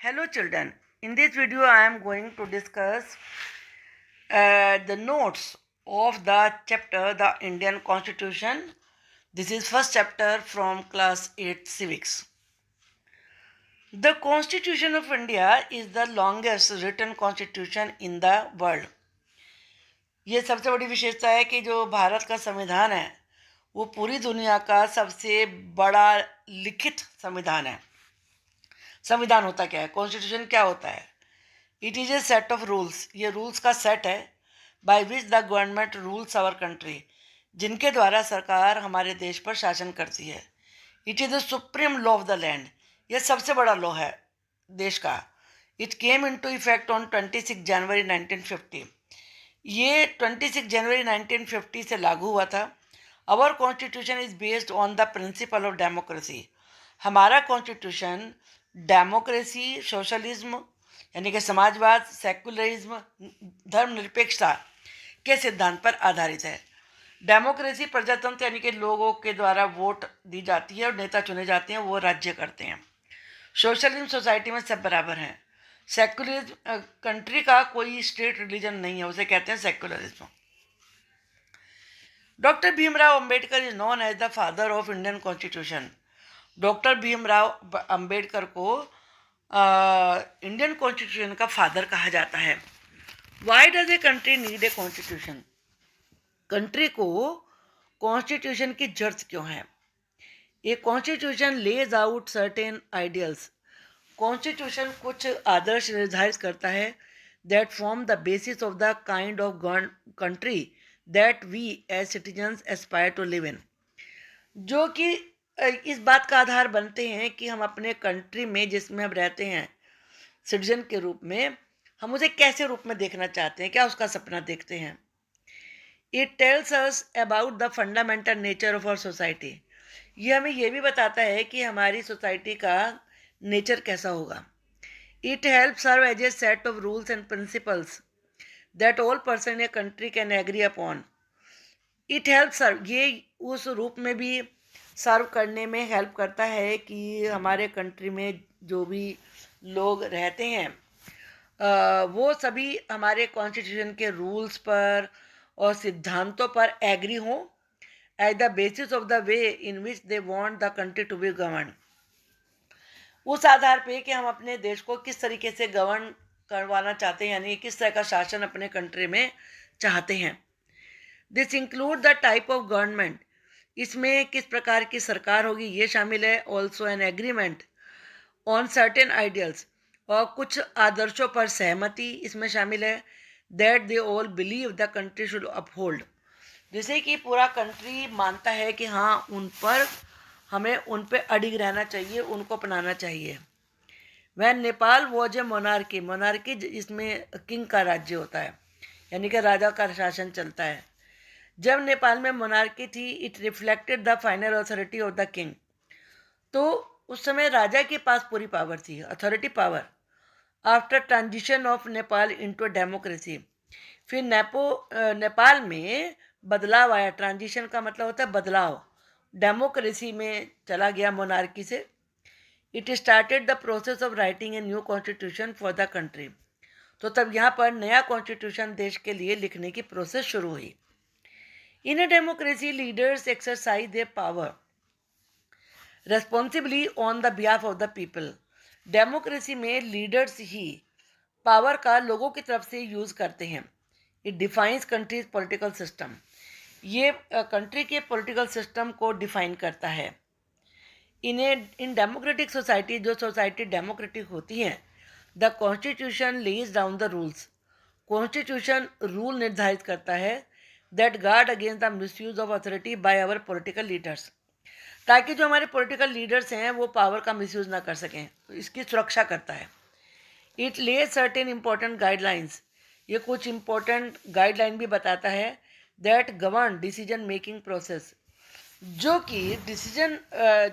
Hello children, in this video I am going to discuss the notes of the chapter The Indian Constitution. This is first chapter from class 8 civics. The Constitution of India is the longest written constitution in the world. ये सबसे बड़ी विशेषता है कि जो भारत का संविधान है वो पूरी दुनिया का सबसे बड़ा लिखित संविधान है. संविधान होता क्या है, कॉन्स्टिट्यूशन क्या होता है? It is a set of rules. ये रूल्स का सेट है by which the government rules our country, जिनके द्वारा सरकार हमारे देश पर शासन करती है. It is the supreme law of the land. यह सबसे बड़ा लॉ है देश का. It came into effect on 26 जनवरी 1950. ये 26 जनवरी 1950 से लागू हुआ था. Our constitution is based on the principle of democracy. हमारा कॉन्स्टिट्यूशन डेमोक्रेसी, सोशलिज्म यानी कि समाजवाद, सेकुलरिज्म, धर्मनिरपेक्षता के सिद्धांत पर आधारित है. डेमोक्रेसी प्रजातंत्र यानी कि लोगों के द्वारा वोट दी जाती है और नेता चुने जाते हैं, वो राज्य करते हैं. सोशलिज्म, सोसाइटी में सब बराबर हैं. सेकुलरिज्म, कंट्री का कोई स्टेट रिलीजन नहीं है, उसे कहते हैं secularism. Doctor Bhimrao Ambedkar is known as the father of Indian constitution. Doctor Bhimrao Ambedkar को इंडियन कॉन्स्टिट्यूशन का फादर कहा जाता है. Why does a country need a constitution? Country को कॉन्स्टिट्यूशन की जरूरत क्यों है? A constitution lays out certain ideals. Constitution कुछ आदर्श निर्धारित करता है that form the basis of the kind of country that we as citizens aspire to live इन. जो कि इस बात का आधार बनते हैं कि हम अपने कंट्री में जिसमें हम रहते हैं सिटीजन के रूप में, हम उसे कैसे रूप में देखना चाहते हैं, क्या उसका सपना देखते हैं. It tells us about the fundamental nature of our society. ये हमें ये भी बताता है कि हमारी सोसाइटी का नेचर कैसा होगा. It help serve as a set of rules and principles that all person in a country can agree upon. It help serve, ये उस रूप में भी सर्व करने में हेल्प करता है कि हमारे कंट्री में जो भी लोग रहते हैं वो सभी हमारे कॉन्स्टिट्यूशन के रूल्स पर और सिद्धांतों पर एग्री हों as the basis of the way in which they want the country to be govern. उस आधार पे कि हम अपने देश को किस तरीके से गवर्न करवाना चाहते हैं, यानी किस तरह का शासन अपने कंट्री में चाहते हैं. This include the type of government. इसमें किस प्रकार की सरकार होगी ये शामिल है. Also an agreement on certain ideals, और कुछ आदर्शों पर सहमति इसमें शामिल है. That they all believe the country should uphold. जैसे कि पूरा कंट्री मानता है कि हाँ हमें उन पर अडिग रहना चाहिए, उनको अपनाना चाहिए. When Nepal was a monarchy. Monarchy इसमें किंग का राज्य होता है, यानी कि राजा का शासन चलता है. जब नेपाल में मोनार्की थी, it reflected the final authority of the king. तो उस समय राजा के पास पूरी पावर थी, authority power. After transition of Nepal into democracy, फिर नेपाल में बदलाव आया. ट्रांजिशन का मतलब होता है बदलाव. डेमोक्रेसी में चला गया मोनार्की से. It started the process of writing a new constitution for the country. तो तब यहाँ पर नया कॉन्स्टिट्यूशन देश के लिए लिखने की प्रोसेस शुरू हुई. In a democracy, leaders exercise their power responsibly on the behalf of the people. Democracy में लीडर्स ही पावर का लोगों की तरफ से यूज़ करते हैं. It defines country's political system. ये कंट्री के पॉलिटिकल सिस्टम को डिफाइन करता है. इन डेमोक्रेटिक सोसाइटी, जो सोसाइटी डेमोक्रेटिक होती हैं, the constitution lays down the rules. Constitution rule निर्धारित करता है that guard against the misuse of authority by our political leaders, ताकि जो हमारे पॉलिटिकल लीडर्स हैं वो पावर का मिसयूज ना कर सकें, तो इसकी सुरक्षा करता है. इट ले सर्टेन इम्पोर्टेंट गाइडलाइंस. ये कुछ इम्पोर्टेंट गाइडलाइन भी बताता है that govern decision making process, जो कि डिसीजन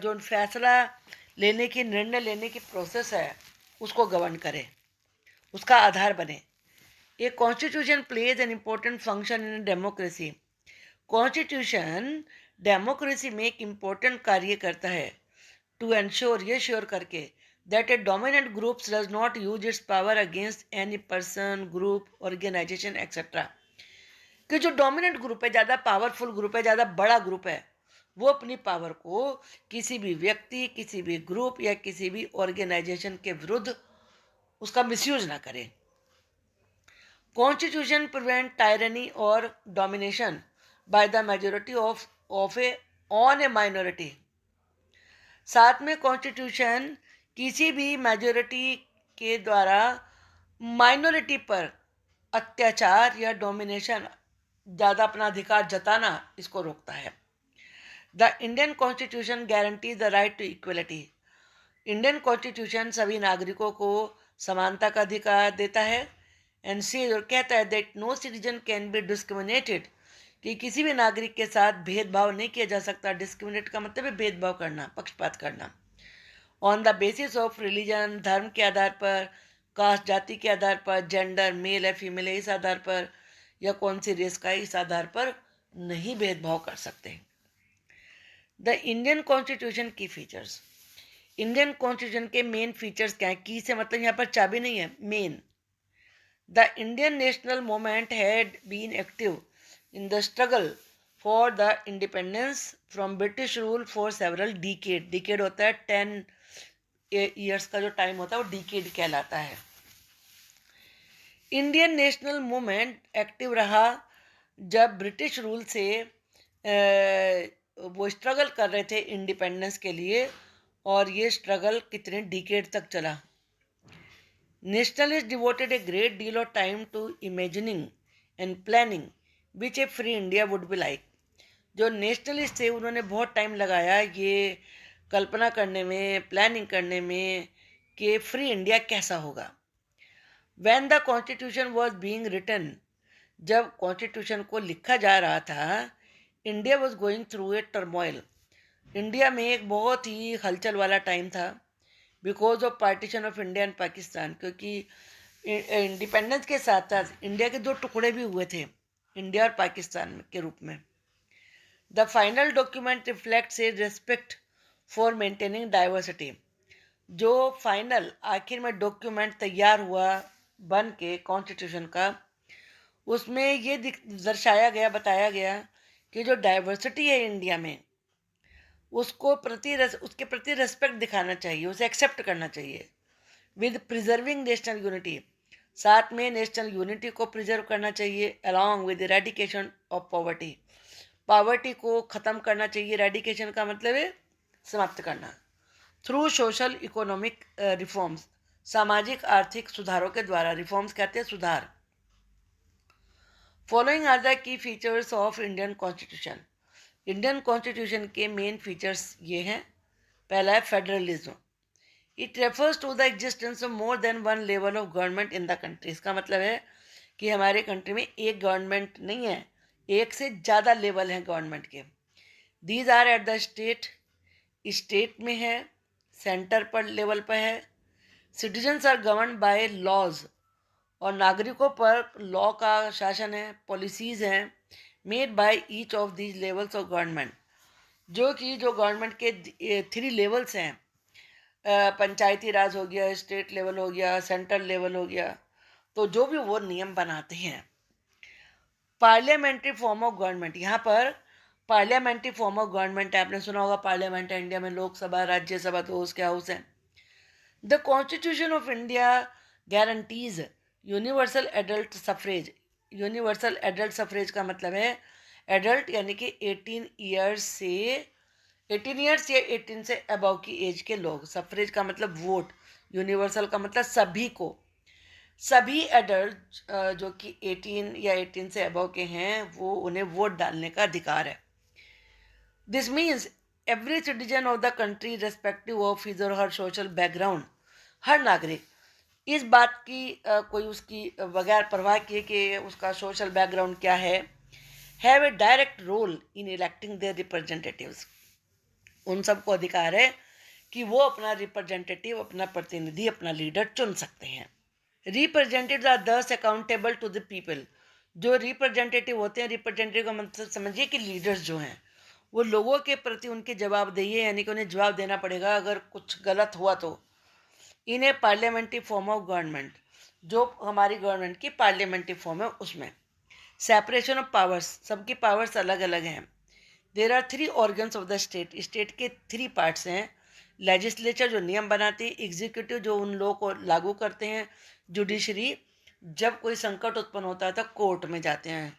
जो फैसला लेने की, निर्णय लेने की प्रोसेस है उसको गवर्न करे, उसका आधार बने. A constitution plays an important function in democracy. Constitution democracy में एक इम्पोर्टेंट कार्य करता है. टू एंश्योर, ये श्योर करके that a dominant group does not use its power against any person, group, organization, etc. कि जो डोमिनेंट ग्रुप है, ज़्यादा पावरफुल ग्रुप है, ज़्यादा बड़ा ग्रुप है, वो अपनी पावर को किसी भी व्यक्ति, किसी भी ग्रुप या किसी भी ऑर्गेनाइजेशन के विरुद्ध उसका मिसयूज ना करे. कॉन्स्टिट्यूशन प्रिवेंट टायरनी और domination by the majority of A on A minority. साथ में कॉन्स्टिट्यूशन किसी भी मेजोरिटी के द्वारा माइनॉरिटी पर अत्याचार या डोमिनेशन, ज़्यादा अपना अधिकार जताना, इसको रोकता है. The Indian constitution guarantee the right to equality. Indian constitution सभी नागरिकों को समानता का अधिकार देता है. एंड सी और कहता है that no citizen can be discriminated, कि किसी भी नागरिक के साथ भेदभाव नहीं किया जा सकता. डिस्क्रिमिनेट का मतलब है भेदभाव करना, पक्षपात करना. On the basis of religion, धर्म के आधार पर, कास्ट जाति के आधार पर, जेंडर मेल है फीमेल है इस आधार पर, या कौन सी रेस का है इस आधार पर नहीं भेदभाव कर सकते. द इंडियन कॉन्स्टिट्यूशन की फीचर्स. इंडियन कॉन्स्टिट्यूशन के मेन फीचर्स क्या है? की से मतलब यहाँ पर चाबी नहीं है, मेन. The Indian national movement had been active in the struggle for the independence from British rule for several decade. Decade होता है 10 years का जो टाइम होता है वो decade कहलाता है. इंडियन नेशनल मूवमेंट एक्टिव रहा जब ब्रिटिश रूल से वो स्ट्रगल कर रहे थे इंडिपेंडेंस के लिए, और ये स्ट्रगल कितने डिकेड तक चला. Nationalist devoted a great deal of time to imagining and planning which a free India would be like. जो नेशनलिस्ट थे उन्होंने बहुत टाइम लगाया ये कल्पना करने में, प्लानिंग करने में कि फ्री इंडिया कैसा होगा. When the constitution was being written, जब कॉन्स्टिट्यूशन को लिखा जा रहा था, India was going through a turmoil. India में एक बहुत ही हलचल वाला टाइम था because of partition of India and Pakistan. क्योंकि इंडिपेंडेंस के साथ साथ इंडिया के दो टुकड़े भी हुए थे, इंडिया और पाकिस्तान के रूप में. The final document reflects A respect for maintaining diversity. जो फाइनल आखिर में डॉक्यूमेंट तैयार हुआ बन के कॉन्स्टिट्यूशन का, उसमें ये दर्शाया गया, बताया गया कि जो डाइवर्सिटी है इंडिया में, उसको उसके प्रति रेस्पेक्ट दिखाना चाहिए, उसे एक्सेप्ट करना चाहिए. विद प्रिजर्विंग नेशनल यूनिटी, साथ में नेशनल यूनिटी को प्रिजर्व करना चाहिए. Along with eradication of poverty, poverty को ख़त्म करना चाहिए. इरेडिकेशन का मतलब है समाप्त करना. थ्रू सोशल इकोनॉमिक रिफॉर्म्स, सामाजिक आर्थिक सुधारों के द्वारा. रिफॉर्म्स कहते हैं सुधार. Following are the key features of Indian constitution. Indian constitution के मेन फीचर्स ये हैं. पहला है federalism. It refers to the existence of more than one level of government in the country. इसका मतलब है कि हमारे कंट्री में एक गवर्नमेंट नहीं है, एक से ज़्यादा लेवल हैं गवर्नमेंट के. These are at the state, state में है, सेंटर पर लेवल पर है. Citizens are govern by laws, और नागरिकों पर लॉ का शासन है, पॉलिसीज़ हैं made by each of these levels of government. जो गवर्नमेंट के 3 लेवल्स हैं, पंचायती राज हो गया, स्टेट लेवल हो गया, सेंट्रल लेवल हो गया, तो जो भी वो नियम बनाते हैं. पार्लियामेंट्री फॉर्म ऑफ गवर्नमेंट, यहाँ पर पार्लियामेंट्री फॉर्म ऑफ गवर्नमेंट है. आपने सुना होगा पार्लियामेंट है इंडिया में, लोकसभा, राज्यसभा, तो उसके हाउस हैं. The constitution of India guarantees universal adult suffrage. Universal adult suffrage का मतलब है एडल्ट यानी कि 18 ईयर्स या 18 से अबव की एज के लोग. सफरेज का मतलब वोट, यूनिवर्सल का मतलब सभी को. सभी एडल्ट जो कि 18 या 18 से अबव के हैं, वो उन्हें वोट डालने का अधिकार है. This means every citizen of the country respective of his और हर सोशल बैकग्राउंड. हर नागरिक इस बात की कोई उसकी बगैर परवाह किए कि उसका सोशल बैकग्राउंड क्या है, have a direct role in electing their representatives. उन सबको अधिकार है कि वो अपना रिप्रेजेंटेटिव, अपना प्रतिनिधि, अपना लीडर चुन सकते हैं. रिप्रेजेंटेटिव्स आर दस अकाउंटेबल टू द पीपल. जो रिप्रेजेंटेटिव होते हैं, रिप्रेजेंटेटिव का मतलब समझिए कि लीडर्स जो हैं वो लोगों के प्रति उनकी जवाबदेही है, यानी कि उन्हें जवाब देना पड़ेगा अगर कुछ गलत हुआ तो. In a parliamentary form of government, जो हमारी गवर्नमेंट की पार्लियामेंट्री फॉर्म है उसमें। सेपरेशन ऑफ पावर्स, सबकी पावर्स अलग अलग हैं। There are 3 organs of the state, state के 3 पार्ट्स हैं। लेजिस्लेचर जो नियम बनाती है, एग्जीक्यूटिव जो उन लोगों को लागू करते हैं, जुडिशरी जब कोई संकट उत्पन्न होता है तो कोर्ट में जाते हैं।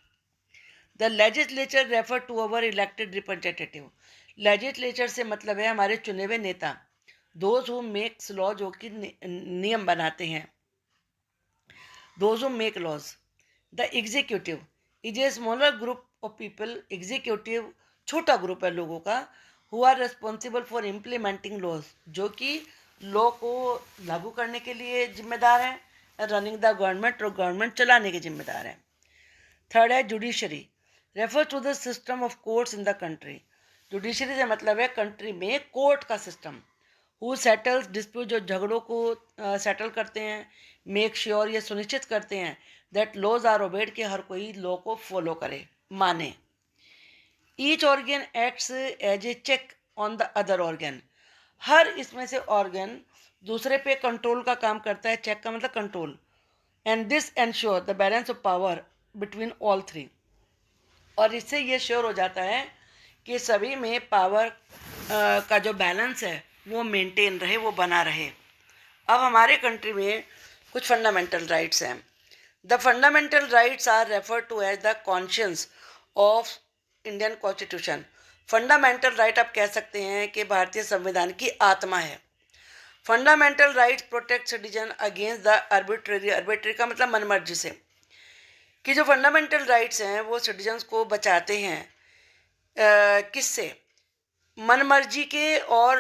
The legislature refer to our elected representative, legislature से मतलब है हमारे चुने हुए नेता, दोज हु मेक्स लॉ, जो कि नियम बनाते हैं, those who make laws. The executive is a smaller group of people, executive छोटा ग्रुप है लोगों का, who are responsible for implementing laws, जो कि लॉ को लागू करने के लिए जिम्मेदार हैं, रनिंग द गवर्नमेंट, और गवर्नमेंट चलाने के जिम्मेदार हैं। थर्ड है judiciary, refer to the system of courts in the country, judiciary से मतलब है कंट्री में कोर्ट का सिस्टम। हु सेटल्स डिस्प्यूट, जो झगड़ों को सेटल करते हैं। मेक श्योर, ये सुनिश्चित करते हैं दैट लॉज आर ओबेड, कि हर कोई लॉ को फॉलो करे, माने। Each organ acts as a check on the other organ, हर इसमें से ऑर्गन दूसरे पे कंट्रोल का काम करता है, चेक का मतलब control. And this ensure the balance of power between all 3, और इससे ये श्योर हो जाता है कि सभी में पावर का जो बैलेंस है वो मेंटेन रहे, वो बना रहे। अब हमारे कंट्री में कुछ फंडामेंटल राइट्स हैं। The fundamental rights are refer to as the conscience of Indian constitution, fundamental right आप कह सकते हैं कि भारतीय संविधान की आत्मा है। Fundamental rights protect citizen against the arbitrary, arbitrary का मतलब मनमर्जी से, कि जो फंडामेंटल राइट्स हैं वो सिटीजन्स को बचाते हैं किससे, मनमर्जी के, और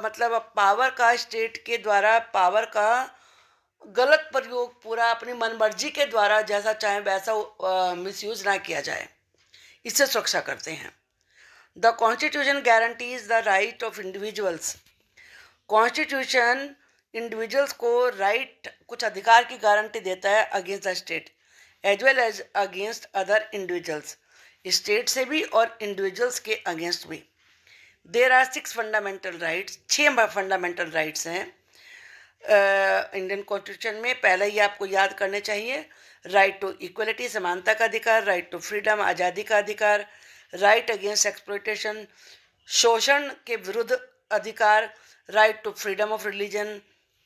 मतलब पावर का, स्टेट के द्वारा पावर का गलत प्रयोग पूरा अपनी मनमर्जी के द्वारा जैसा चाहे वैसा मिसयूज ना किया जाए, इससे सुरक्षा करते हैं। The constitution guarantees the right of individuals, constitution individuals को राइट, कुछ अधिकार की गारंटी देता है against the state as well as against other individuals, state से भी और इंडिविजुअल्स के अगेंस्ट भी। There are 6 fundamental rights, 6 fundamental rights हैं इंडियन कॉन्स्टिट्यूशन में। पहले ही आपको याद करने चाहिए, राइट टू इक्वलिटी, समानता का अधिकार, राइट टू फ्रीडम, आज़ादी का अधिकार, राइट अगेंस्ट एक्सप्लॉयटेशन, शोषण के विरुद्ध अधिकार, right to freedom of religion,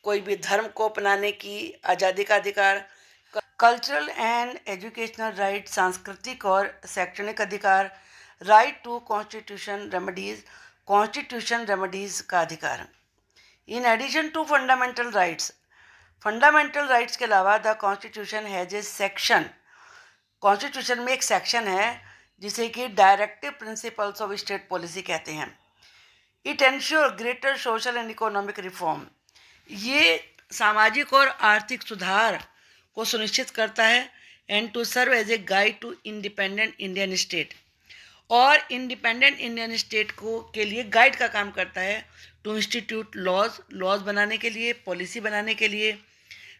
कोई भी धर्म को अपनाने की आज़ादी का अधिकार, कल्चरल एंड एजुकेशनल राइट, सांस्कृतिक और शैक्षणिक अधिकार, right to constitution remedies, constitution remedies का अधिकार। In addition to fundamental rights, fundamental rights के अलावा the constitution has a section, constitution में एक सेक्शन है जिसे कि directive principles of state policy कहते हैं। It ensure greater social and economic reform, ये सामाजिक और आर्थिक सुधार को सुनिश्चित करता है। And to serve as a guide to independent Indian state, और इंडिपेंडेंट इंडियन स्टेट को के लिए गाइड का काम करता है। टू इंस्टीट्यूट लॉज, लॉज बनाने के लिए, पॉलिसी बनाने के लिए।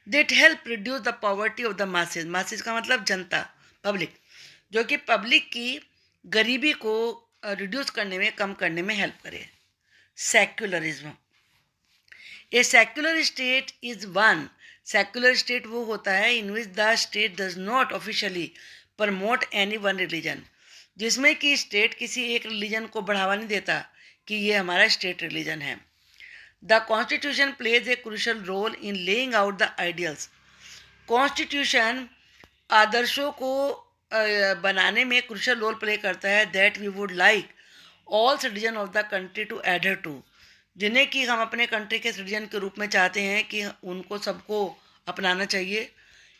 That help reduce the poverty of the masses, masses का मतलब जनता, पब्लिक, जो कि पब्लिक की गरीबी को रिड्यूस करने में, कम करने में हेल्प करे। Secularism, a secular state is one, secular state वो होता है in which the state does not officially promote any one religion, जिसमें कि स्टेट किसी एक रिलीजन को बढ़ावा नहीं देता कि ये हमारा स्टेट रिलीजन है। The constitution plays a crucial role in laying out the ideals, constitution आदर्शों को बनाने में क्रूशल रोल प्ले करता है। That we would like all citizen of the country to adhere to, जिन्हें कि हम अपने कंट्री के सिटीजन के रूप में चाहते हैं कि उनको सबको अपनाना चाहिए,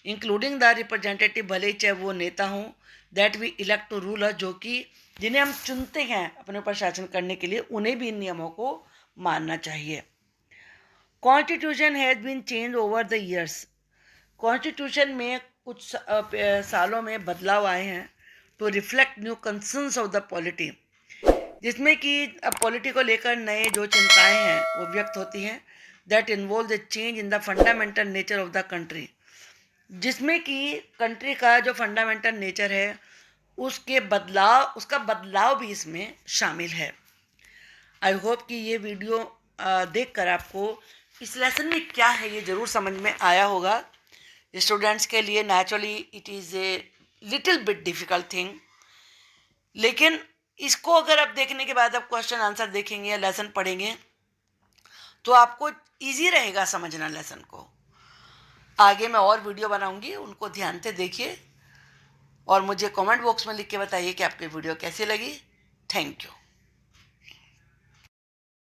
इंक्लूडिंग द रिप्रेजेंटेटिव, भले ही चाहे वो नेता हों, that we elect to ruler, जो कि जिन्हें हम चुनते हैं अपने ऊपर शासन करने के लिए, उन्हें भी इन नियमों को मानना चाहिए। Constitution has been change over the years, constitution में कुछ सालों में बदलाव आए हैं to reflect new concerns of the polity, जिसमें कि अब पॉलिटी को लेकर नए जो चिंताएं हैं वो व्यक्त होती हैं। That involve the change in the fundamental nature of the country, जिसमें कि कंट्री का जो फंडामेंटल नेचर है उसके बदलाव, उसका बदलाव भी इसमें शामिल है। आई होप कि ये वीडियो देखकर आपको इस लेसन में क्या है ये ज़रूर समझ में आया होगा। स्टूडेंट्स के लिए naturally it is a little bit difficult thing, लेकिन इसको अगर आप देखने के बाद आप क्वेश्चन आंसर देखेंगे या लेसन पढ़ेंगे तो आपको ईजी रहेगा समझना लेसन को। आगे मैं और वीडियो बनाऊंगी, उनको ध्यान से देखिए और मुझे कमेंट बॉक्स में लिख के बताइए कि आपकी वीडियो कैसी लगी। Thank you.